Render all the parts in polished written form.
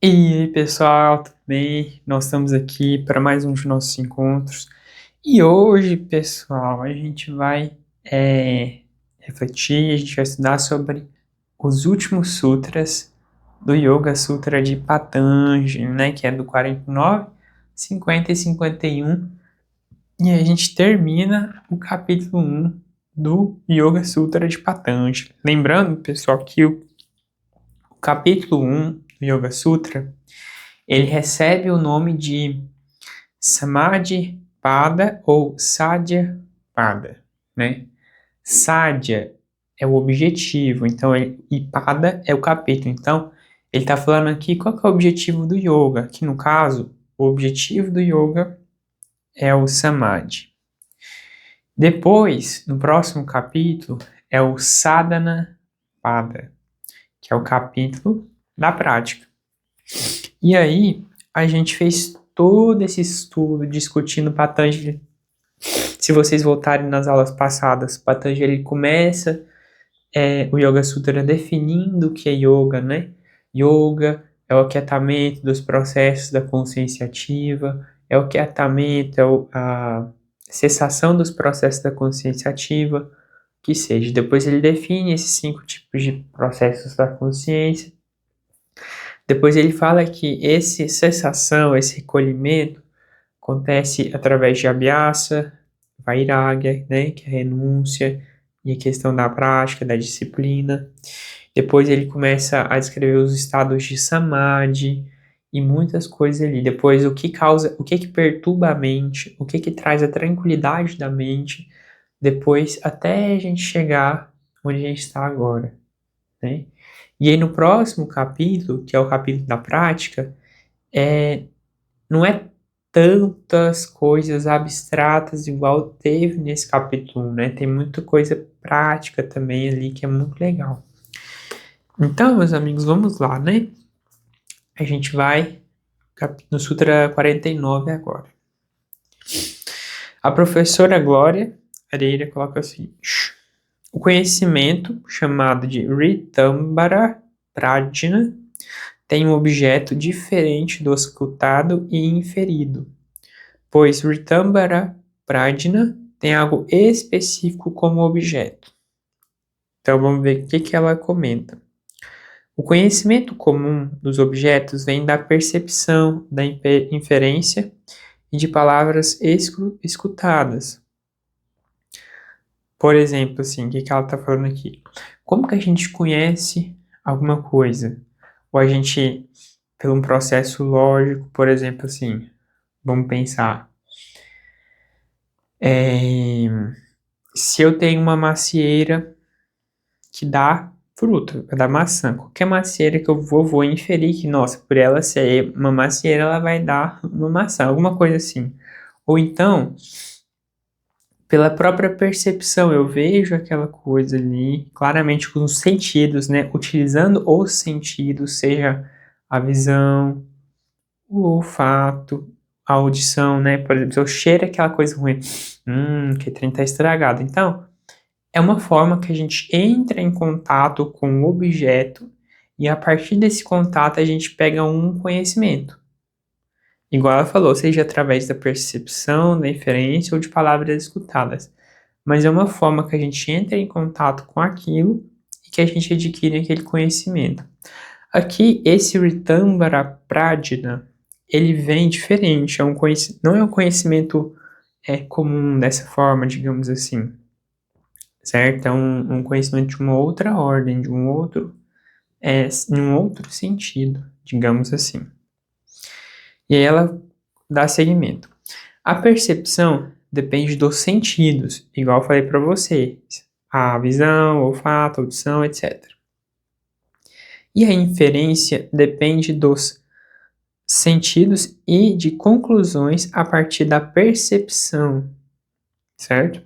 E aí, pessoal, tudo bem? Nós estamos aqui para mais um de nossos encontros. E hoje, pessoal, a gente vai refletir, a gente vai estudar sobre os últimos sutras do Yoga Sutra de Patanjali, né? Que é do 49, 50 e 51. E a gente termina o capítulo 1 do Yoga Sutra de Patanjali. Lembrando, pessoal, que o capítulo 1 do Yoga Sutra ele recebe o nome de Samadhi Pada ou Sadhya Pada, né? Sadhya é o objetivo, então e Pada é o capítulo. Então, ele está falando aqui qual que é o objetivo do yoga, que no caso, o objetivo do yoga é o Samadhi. Depois, no próximo capítulo, é o Sadhana Pada, que é o capítulo da prática. E aí, a gente fez todo esse estudo discutindo Patanjali. Se vocês voltarem nas aulas passadas, Patanjali começa o Yoga Sutra definindo o que é yoga, né? Yoga é o aquietamento dos processos da consciência ativa, é o aquietamento, a cessação dos processos da consciência ativa, que seja. Depois ele define esses 5 tipos de processos da consciência. Depois ele fala que essa cessação, esse recolhimento, acontece através de abhyasa, vairagya, né, que é a renúncia, e a questão da prática, da disciplina. Depois ele começa a descrever os estados de samadhi e muitas coisas ali. Depois o que causa, o que perturba a mente, o que traz a tranquilidade da mente. Depois até a gente chegar onde a gente está agora, né? E aí no próximo capítulo, que é o capítulo da prática, não é tantas coisas abstratas igual teve nesse capítulo 1, né? Tem muita coisa prática também ali que é muito legal. Então, meus amigos, vamos lá, né? A gente vai no Sutra 49 agora. A professora Glória Areira coloca assim: o conhecimento, chamado de Ritambhara Prajna, tem um objeto diferente do escutado e inferido, pois Ritambhara Prajna tem algo específico como objeto. Então vamos ver o que ela comenta. O conhecimento comum dos objetos vem da percepção, da inferência e de palavras escutadas. Por exemplo, assim, o que ela está falando aqui? Como que a gente conhece alguma coisa? Ou a gente, pelo um processo lógico, por exemplo, assim, vamos pensar. Se eu tenho uma macieira que dá fruta, vai dar maçã, qualquer macieira que eu vou inferir que, nossa, por ela ser uma macieira, ela vai dar uma maçã, alguma coisa assim. Ou então, pela própria percepção, eu vejo aquela coisa ali, claramente com os sentidos, né? Utilizando os sentidos, seja a visão, o olfato, a audição, né? Por exemplo, se eu cheiro aquela coisa ruim, que trem tá estragado. Então, é uma forma que a gente entra em contato com o objeto e a partir desse contato a gente pega um conhecimento. Igual ela falou, seja através da percepção, da inferência ou de palavras escutadas. Mas é uma forma que a gente entra em contato com aquilo e que a gente adquire aquele conhecimento. Aqui, esse Ritambhara Prajna, ele vem diferente, não é um conhecimento comum dessa forma, digamos assim, certo? É um conhecimento de uma outra ordem, de um outro sentido, digamos assim. E aí ela dá seguimento. A percepção depende dos sentidos, igual eu falei para vocês. A visão, o olfato, a audição, etc. E a inferência depende dos sentidos e de conclusões a partir da percepção, certo?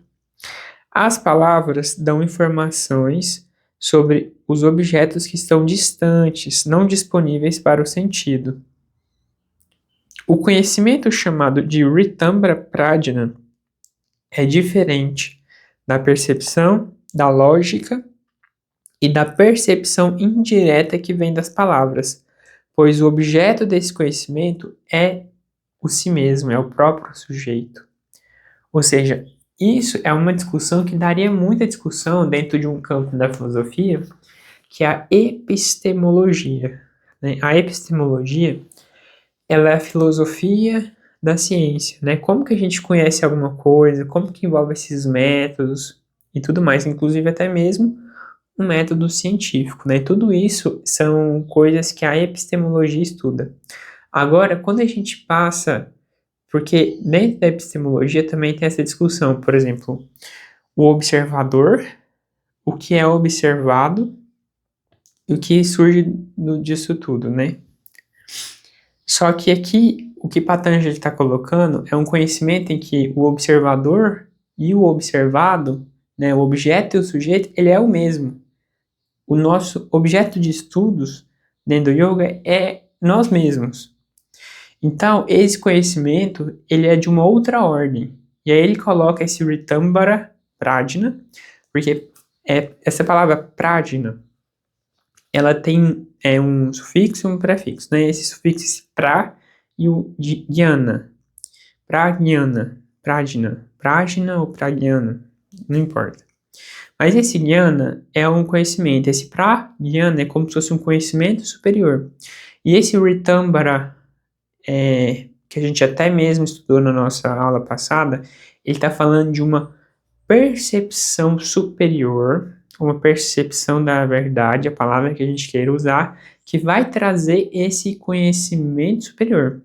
As palavras dão informações sobre os objetos que estão distantes, não disponíveis para o sentido. O conhecimento chamado de Ritambhara Prajna é diferente da percepção, da lógica e da percepção indireta que vem das palavras, pois o objeto desse conhecimento é o si mesmo, é o próprio sujeito. Ou seja, isso é uma discussão que daria muita discussão dentro de um campo da filosofia, que é a epistemologia, né? A epistemologia, ela é a filosofia da ciência, né? Como que a gente conhece alguma coisa, como que envolve esses métodos e tudo mais, inclusive até mesmo um método científico, né? Tudo isso são coisas que a epistemologia estuda. Agora, quando a gente passa, porque dentro da epistemologia também tem essa discussão, por exemplo, o observador, o que é observado e o que surge disso tudo, né? Só que aqui, o que Patanjali está colocando é um conhecimento em que o observador e o observado, né, o objeto e o sujeito, ele é o mesmo. O nosso objeto de estudos dentro do yoga é nós mesmos. Então, esse conhecimento, ele é de uma outra ordem. E aí ele coloca esse Ritambhara Prajna, porque essa palavra Prajna, ela tem um sufixo e um prefixo, né? Esse sufixo esse pra e o jnana. Prajna, prajna ou pragyana, não importa. Mas esse jnana é um conhecimento, esse pragyana é como se fosse um conhecimento superior. E esse Ritambhara, que a gente até mesmo estudou na nossa aula passada, ele está falando de uma percepção superior, uma percepção da verdade, a palavra que a gente queira usar, que vai trazer esse conhecimento superior.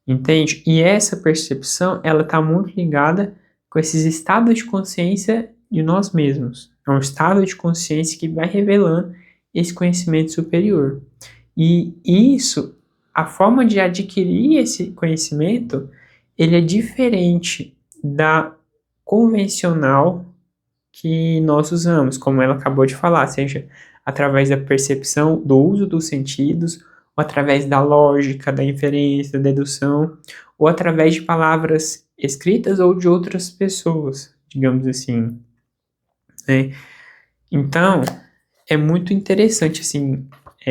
Entende? E essa percepção, ela está muito ligada com esses estados de consciência de nós mesmos. É um estado de consciência que vai revelando esse conhecimento superior. E isso, a forma de adquirir esse conhecimento, ele é diferente da convencional que nós usamos, como ela acabou de falar, seja através da percepção, do uso dos sentidos, ou através da lógica, da inferência, da dedução, ou através de palavras escritas ou de outras pessoas, digamos assim, né? Então, é muito interessante, assim,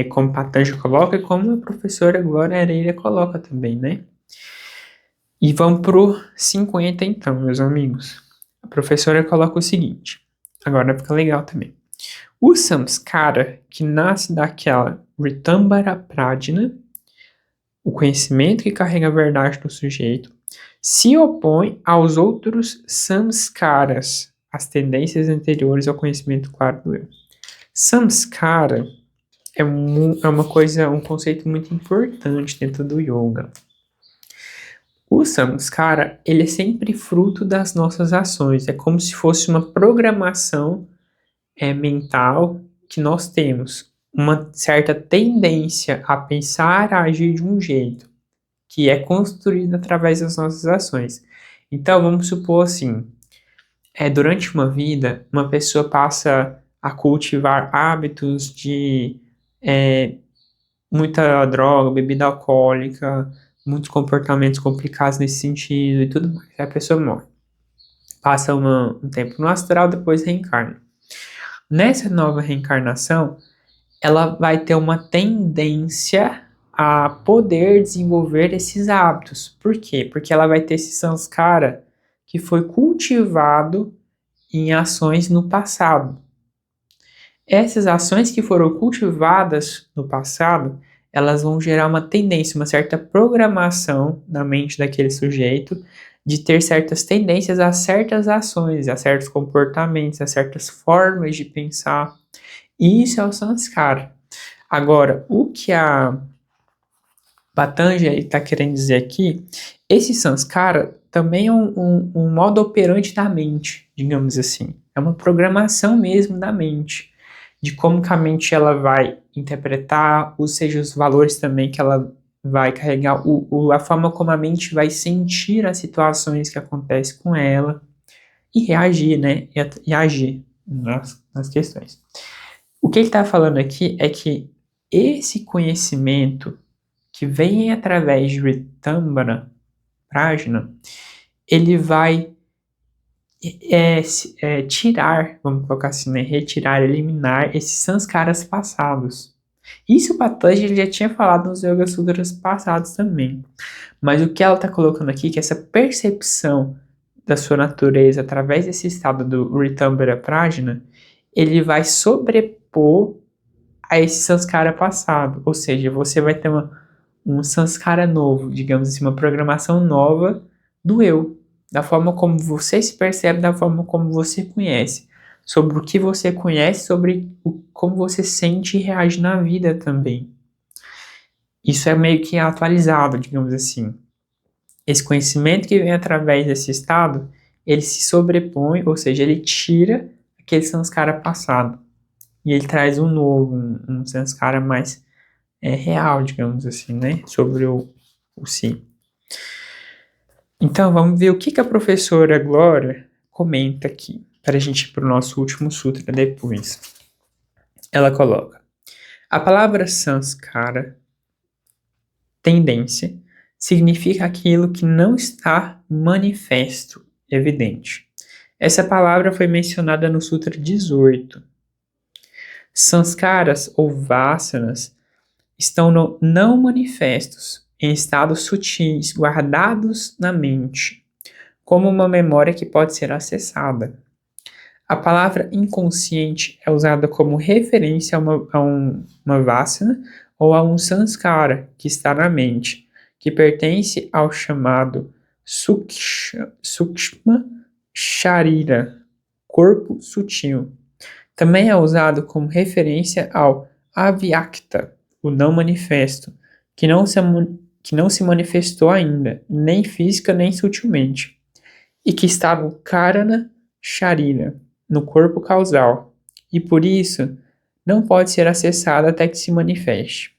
como Patanjali coloca e como a professora Glória Areira coloca também, né? E vamos pro 50 então, meus amigos. A professora coloca o seguinte, agora fica legal também. O samskara, que nasce daquela Ritambhara Prajna, o conhecimento que carrega a verdade do sujeito, se opõe aos outros samskaras, as tendências anteriores ao conhecimento claro do eu. Samskara é uma coisa, um conceito muito importante dentro do yoga. O samskara, ele é sempre fruto das nossas ações, é como se fosse uma programação mental que nós temos, uma certa tendência a pensar, a agir de um jeito, que é construída através das nossas ações. Então, vamos supor assim, durante uma vida, uma pessoa passa a cultivar hábitos de muita droga, bebida alcoólica, muitos comportamentos complicados nesse sentido e tudo mais. Aí a pessoa morre. Passa um tempo no astral, depois reencarna. Nessa nova reencarnação, ela vai ter uma tendência a poder desenvolver esses hábitos. Por quê? Porque ela vai ter esse samskara que foi cultivado em ações no passado. Essas ações que foram cultivadas no passado, elas vão gerar uma tendência, uma certa programação na mente daquele sujeito de ter certas tendências a certas ações, a certos comportamentos, a certas formas de pensar. E isso é o samskara. Agora, o que a Patanjali está querendo dizer aqui, esse samskara também é um modo operante da mente, digamos assim. É uma programação mesmo da mente, de como que a mente ela vai interpretar, ou seja, os valores também que ela vai carregar, a forma como a mente vai sentir as situações que acontecem com ela e reagir, né? E agir nas questões. O que ele está falando aqui é que esse conhecimento que vem através de Ritambhara Prajna, ele vai tirar, vamos colocar assim, né? Retirar, eliminar esses sanskaras passados. Isso Patanjali já tinha falado nos Yoga Sutras passados também. Mas o que ela está colocando aqui é que essa percepção da sua natureza através desse estado do Ritambhara Prajna, ele vai sobrepor a esse sanskara passado. Ou seja, você vai ter um sanskara novo, digamos assim, uma programação nova do eu. Da forma como você se percebe, da forma como você conhece. Sobre o que você conhece, sobre como você sente e reage na vida também. Isso é meio que atualizado, digamos assim. Esse conhecimento que vem através desse estado, ele se sobrepõe, ou seja, ele tira aquele sanskara passado. E ele traz um novo, um sanskara mais real, digamos assim, né? Sobre o si. Então, vamos ver o que a professora Glória comenta aqui, para a gente ir para o nosso último sutra depois. Ela coloca: a palavra sanskara, tendência, significa aquilo que não está manifesto, evidente. Essa palavra foi mencionada no Sutra 18. Sanskaras ou vasanas estão no não manifestos, em estados sutis, guardados na mente, como uma memória que pode ser acessada. A palavra inconsciente é usada como referência a uma vasana ou a um sanskara que está na mente, que pertence ao chamado Sukshma Sharira, corpo sutil. Também é usado como referência ao Avyakta, o não manifesto, que não se manifestou ainda, nem física nem sutilmente, e que está no Karana Sharira, no corpo causal, e por isso não pode ser acessado até que se manifeste.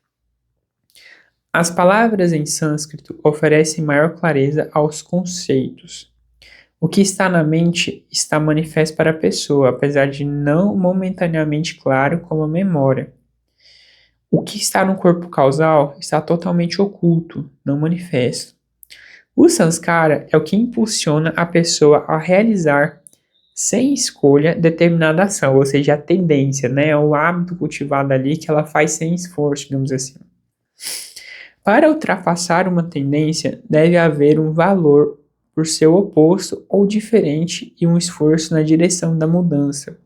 As palavras em sânscrito oferecem maior clareza aos conceitos. O que está na mente está manifesto para a pessoa, apesar de não momentaneamente claro como a memória. O que está no corpo causal está totalmente oculto, não manifesto. O sanskara é o que impulsiona a pessoa a realizar, sem escolha, determinada ação, ou seja, a tendência, né? É o hábito cultivado ali que ela faz sem esforço, digamos assim. Para ultrapassar uma tendência, deve haver um valor por seu oposto ou diferente e um esforço na direção da mudança.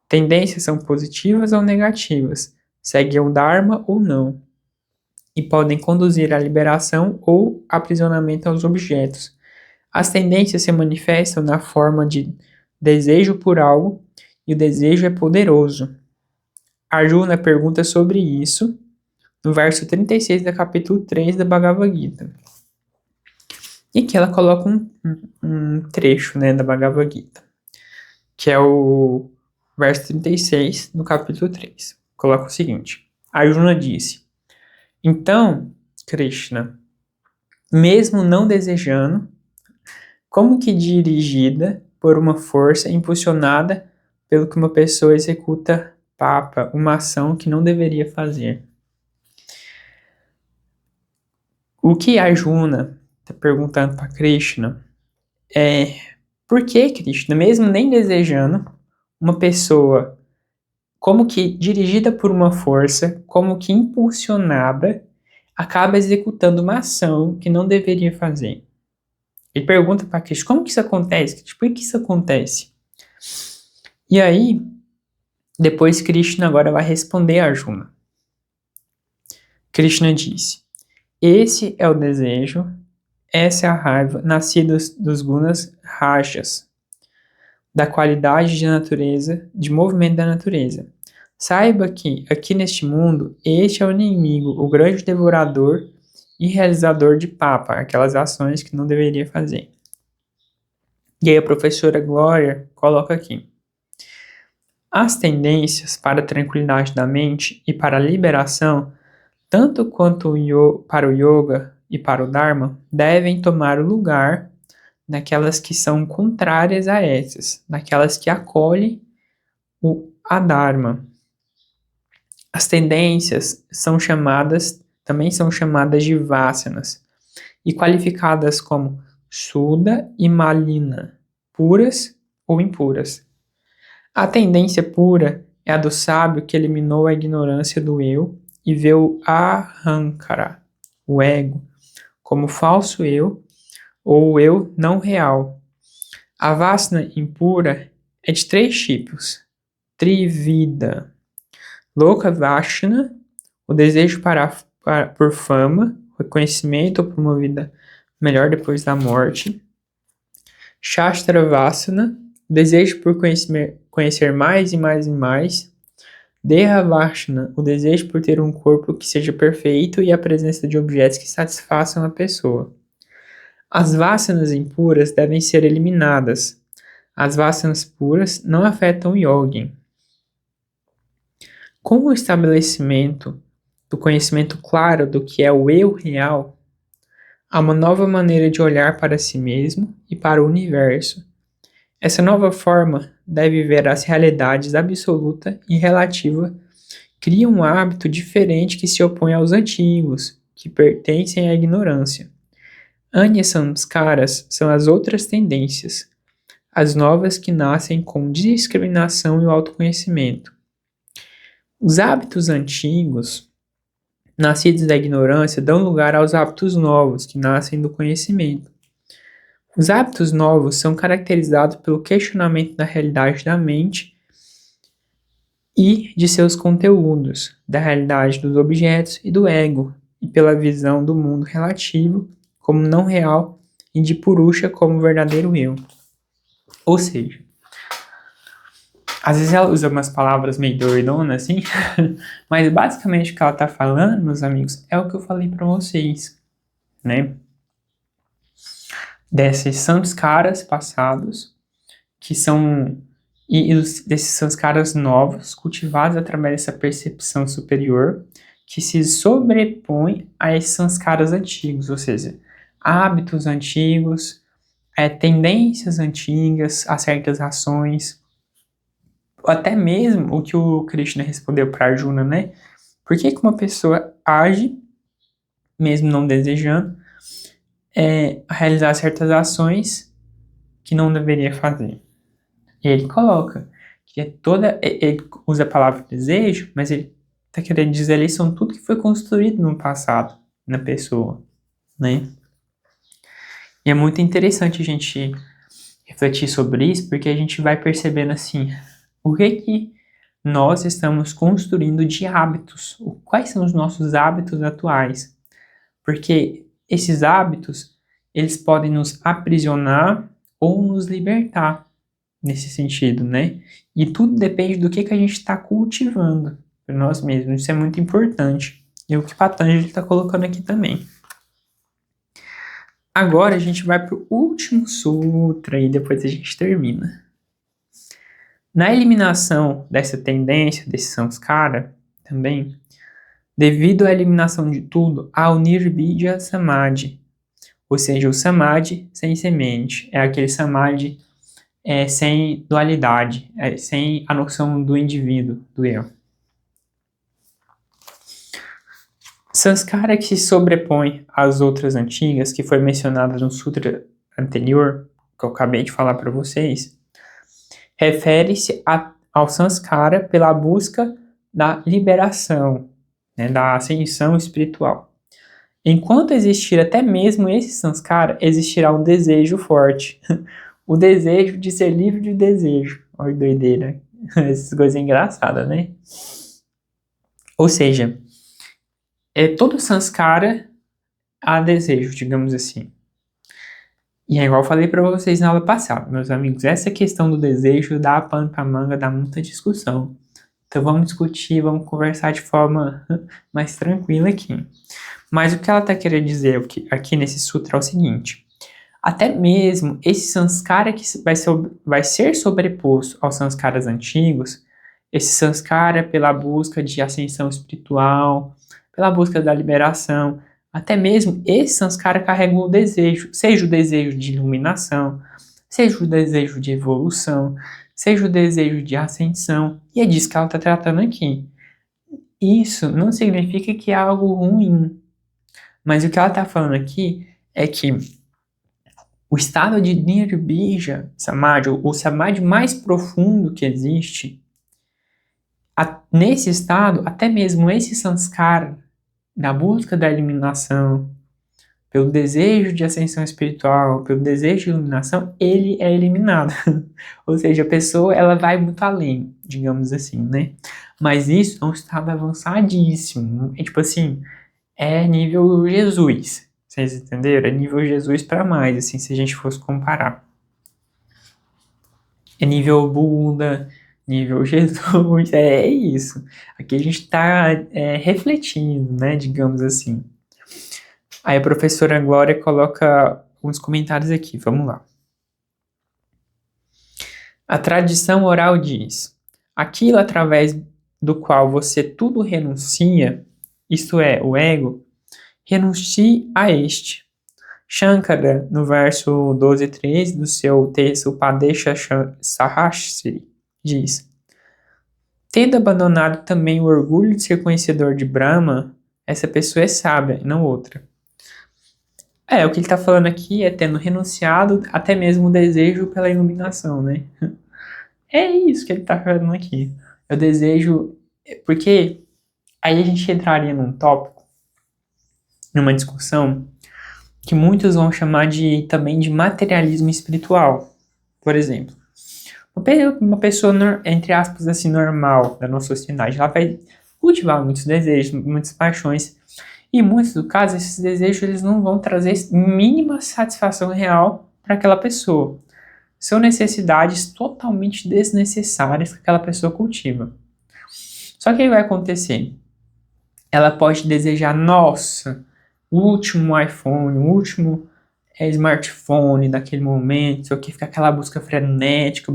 Tendências são positivas ou negativas, seguem o Dharma ou não, e podem conduzir à liberação ou aprisionamento aos objetos. As tendências se manifestam na forma de desejo por algo, e o desejo é poderoso. Arjuna pergunta sobre isso no verso 36 do capítulo 3 da Bhagavad Gita. E aqui ela coloca um trecho, né, da Bhagavad Gita, que é o verso 36 do capítulo 3. Coloca o seguinte: Arjuna disse: então, Krishna, mesmo não desejando, como que dirigida por uma força impulsionada pelo que uma pessoa executa papa, uma ação que não deveria fazer. O que Arjuna está perguntando para Krishna é: por que Krishna, mesmo nem desejando, uma pessoa como que dirigida por uma força, como que impulsionada, acaba executando uma ação que não deveria fazer? Ele pergunta para Krishna: como que isso acontece? Por que isso acontece? E aí, depois Krishna agora vai responder a Arjuna. Krishna disse: esse é o desejo, essa é a raiva, nascidos dos gunas rajas, da qualidade de natureza, de movimento da natureza. Saiba que, aqui neste mundo, este é o inimigo, o grande devorador e realizador de papa, aquelas ações que não deveria fazer. E aí a professora Glória coloca aqui: as tendências para a tranquilidade da mente e para a liberação, tanto quanto para o yoga e para o dharma, devem tomar o lugar daquelas que são contrárias a essas, daquelas que acolhem o adharma. As tendências também são chamadas de vasanas e qualificadas como Shuddha e Malina, puras ou impuras. A tendência pura é a do sábio que eliminou a ignorância do eu e vê o ahankara, o ego, como falso eu ou o eu não real. A vássana impura é de 3 tipos: Trivida, Lokavashana, o desejo por fama, reconhecimento ou promovida melhor depois da morte. Shastravasana, o desejo por conhecer mais e mais e mais. Dehavashana, o desejo por ter um corpo que seja perfeito e a presença de objetos que satisfaçam a pessoa. As vasanas impuras devem ser eliminadas. As vasanas puras não afetam o yogin. Com o estabelecimento do conhecimento claro do que é o eu real, há uma nova maneira de olhar para si mesmo e para o universo. Essa nova forma deve ver as realidades absoluta e relativa, cria um hábito diferente que se opõe aos antigos, que pertencem à ignorância. Anya samskaras são as outras tendências, as novas que nascem com discriminação e o autoconhecimento. Os hábitos antigos, nascidos da ignorância, dão lugar aos hábitos novos, que nascem do conhecimento. Os hábitos novos são caracterizados pelo questionamento da realidade da mente e de seus conteúdos, da realidade dos objetos e do ego, e pela visão do mundo relativo como não real e de Purusha como verdadeiro eu. Ou seja, às vezes ela usa umas palavras meio doidonas assim, mas basicamente o que ela está falando, meus amigos, é o que eu falei para vocês, né? Desses samskaras passados, que são desses samskaras novos, cultivados através dessa percepção superior, que se sobrepõe a esses samskaras antigos, ou seja, hábitos antigos, tendências antigas a certas ações, até mesmo o que o Krishna respondeu para Arjuna, né? Por que uma pessoa age, mesmo não desejando, realizar certas ações que não deveria fazer? E ele coloca que ele usa a palavra desejo, mas ele está querendo dizer ali são tudo que foi construído no passado na pessoa, né? E é muito interessante a gente refletir sobre isso, porque a gente vai percebendo assim, o que nós estamos construindo de hábitos, quais são os nossos hábitos atuais, porque esses hábitos, eles podem nos aprisionar ou nos libertar, nesse sentido, né? E tudo depende do que a gente está cultivando para nós mesmos, isso é muito importante, e o que Patanjali está colocando aqui também. Agora a gente vai para o último sutra e depois a gente termina. Na eliminação dessa tendência, desse samskara, também, devido à eliminação de tudo, há o Nirbidya Samadhi, ou seja, o Samadhi sem semente, é aquele Samadhi sem dualidade, sem a noção do indivíduo, do eu. Sanskara que se sobrepõe às outras antigas, que foi mencionada no sutra anterior, que eu acabei de falar para vocês, refere-se ao sanskara pela busca da liberação, né, da ascensão espiritual. Enquanto existir até mesmo esse sanskara, existirá um desejo forte. O desejo de ser livre de desejo. Olha que doideira. Essas coisas engraçadas, né? Ou seja, todo sanskara há desejo, digamos assim. E é igual eu falei para vocês na aula passada, meus amigos, essa questão do desejo dá pano pra manga, dá muita discussão. Então vamos discutir, vamos conversar de forma mais tranquila aqui. Mas o que ela está querendo dizer aqui nesse sutra é o seguinte: até mesmo esse sanskara que vai ser sobreposto aos sanskaras antigos, esse sanskara pela busca de ascensão espiritual, pela busca da liberação, até mesmo esse sanskara carrega o desejo, seja o desejo de iluminação, seja o desejo de evolução, seja o desejo de ascensão, e é disso que ela está tratando aqui. Isso não significa que é algo ruim, mas o que ela está falando aqui é que o estado de Nirbija Samadhi, o Samadhi mais profundo que existe, Nesse estado, até mesmo esse sanskara da busca da iluminação, pelo desejo de ascensão espiritual, pelo desejo de iluminação, ele é eliminado. Ou seja, a pessoa ela vai muito além, digamos assim, né? Mas isso é um estado avançadíssimo. É tipo assim, é nível Jesus. Vocês entenderam? É nível Jesus para mais, assim, se a gente fosse comparar. É nível Buda, nível Jesus, é isso. Aqui a gente está refletindo, né, digamos assim. Aí a professora Glória coloca uns comentários aqui, vamos lá. A tradição oral diz: aquilo através do qual você tudo renuncia, isto é, o ego, renuncie a este. Shankara, no verso 12 e 13 do seu texto Upadesha Sahasriri, diz: tendo abandonado também o orgulho de ser conhecedor de Brahma, essa pessoa é sábia, e não outra. O que ele está falando aqui é tendo renunciado até mesmo o desejo pela iluminação, né? É isso que ele está falando aqui. Eu desejo. Porque aí a gente entraria num tópico, numa discussão, que muitos vão chamar também de materialismo espiritual. Por exemplo, uma pessoa, entre aspas, assim, normal da nossa sociedade, ela vai cultivar muitos desejos, muitas paixões, e em muitos dos casos, esses desejos eles não vão trazer mínima satisfação real para aquela pessoa. São necessidades totalmente desnecessárias que aquela pessoa cultiva. Só que o que vai acontecer? Ela pode desejar, nossa, o último iPhone, o último smartphone daquele momento, só que fica aquela busca frenética,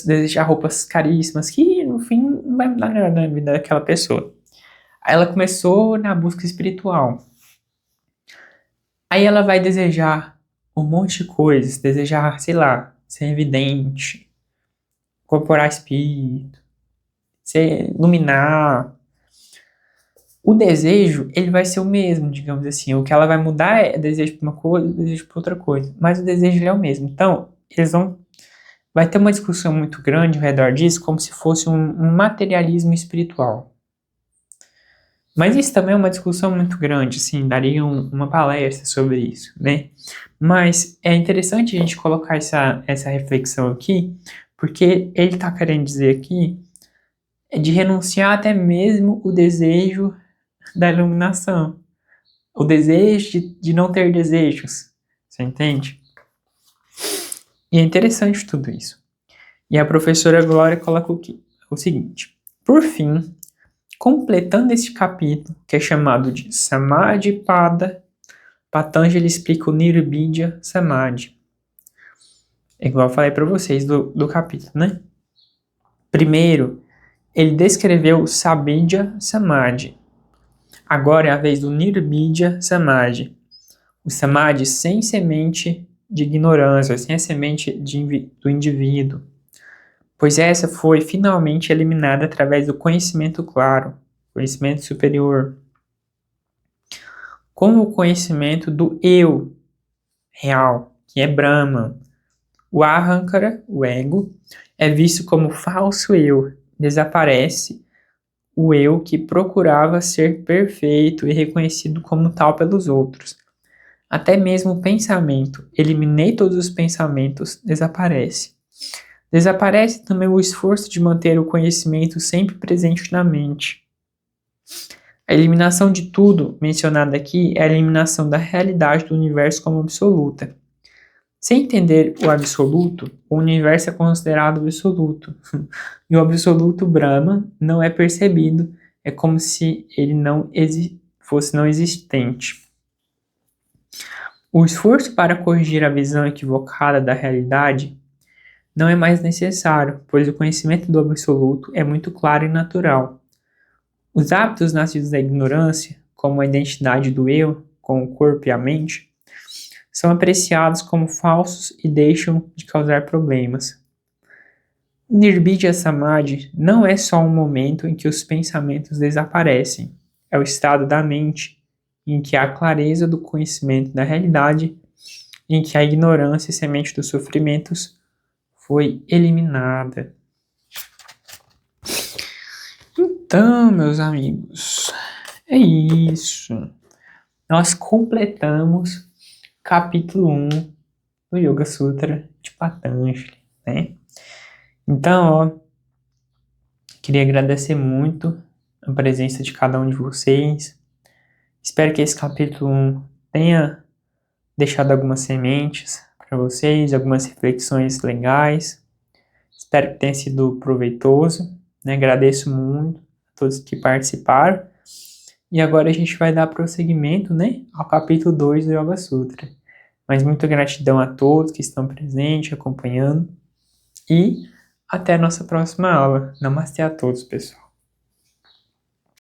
desejar roupas caríssimas, que no fim não vai mudar nada na vida daquela pessoa. Aí ela começou na busca espiritual. Aí ela vai desejar um monte de coisas, desejar, sei lá, ser evidente, incorporar espírito, ser iluminar. O desejo, ele vai ser o mesmo, digamos assim. O que ela vai mudar é desejo para uma coisa, desejo para outra coisa. Mas o desejo ele é o mesmo. Então, vai ter uma discussão muito grande ao redor disso, como se fosse um materialismo espiritual. Mas isso também é uma discussão muito grande, assim, daria uma palestra sobre isso, né? Mas é interessante a gente colocar essa reflexão aqui, porque ele está querendo dizer aqui de renunciar até mesmo o desejo da iluminação, o desejo de não ter desejos, você entende? E é interessante tudo isso. E a professora Glória coloca o seguinte: por fim, completando este capítulo, que é chamado de Samadhi Pada, Patanjali explica o Nirbidya Samadhi. É igual eu falei para vocês do capítulo, né? Primeiro, ele descreveu o Sabidya Samadhi. Agora é a vez do Nirbidya Samadhi. O Samadhi sem semente de ignorância, sem a semente do indivíduo. Pois essa foi finalmente eliminada através do conhecimento claro, conhecimento superior. Como o conhecimento do eu real, que é Brahman. O Ahankara, o ego, é visto como falso eu. Desaparece o eu que procurava ser perfeito e reconhecido como tal pelos outros. Até mesmo o pensamento, eliminei todos os pensamentos, desaparece. Desaparece também o esforço de manter o conhecimento sempre presente na mente. A eliminação de tudo mencionado aqui é a eliminação da realidade do universo como absoluta. Sem entender o absoluto, o universo é considerado absoluto. E o absoluto Brahma não é percebido, é como se ele fosse não existente. O esforço para corrigir a visão equivocada da realidade não é mais necessário, pois o conhecimento do absoluto é muito claro e natural. Os hábitos nascidos da ignorância, como a identidade do eu, com o corpo e a mente, são apreciados como falsos e deixam de causar problemas. O Nirbidya Samadhi não é só um momento em que os pensamentos desaparecem, é o estado da mente em que há clareza do conhecimento da realidade, em que a ignorância, semente dos sofrimentos, foi eliminada. Então, meus amigos, é isso. Nós completamos capítulo 1 do Yoga Sutra de Patanjali, né? Então, ó, queria agradecer muito a presença de cada um de vocês. Espero que esse capítulo 1 tenha deixado algumas sementes para vocês, algumas reflexões legais. Espero que tenha sido proveitoso, né? Agradeço muito a todos que participaram. E agora a gente vai dar prosseguimento, né, ao capítulo 2 do Yoga Sutra. Mas muita gratidão a todos que estão presentes, acompanhando. E até a nossa próxima aula. Namastê a todos, pessoal.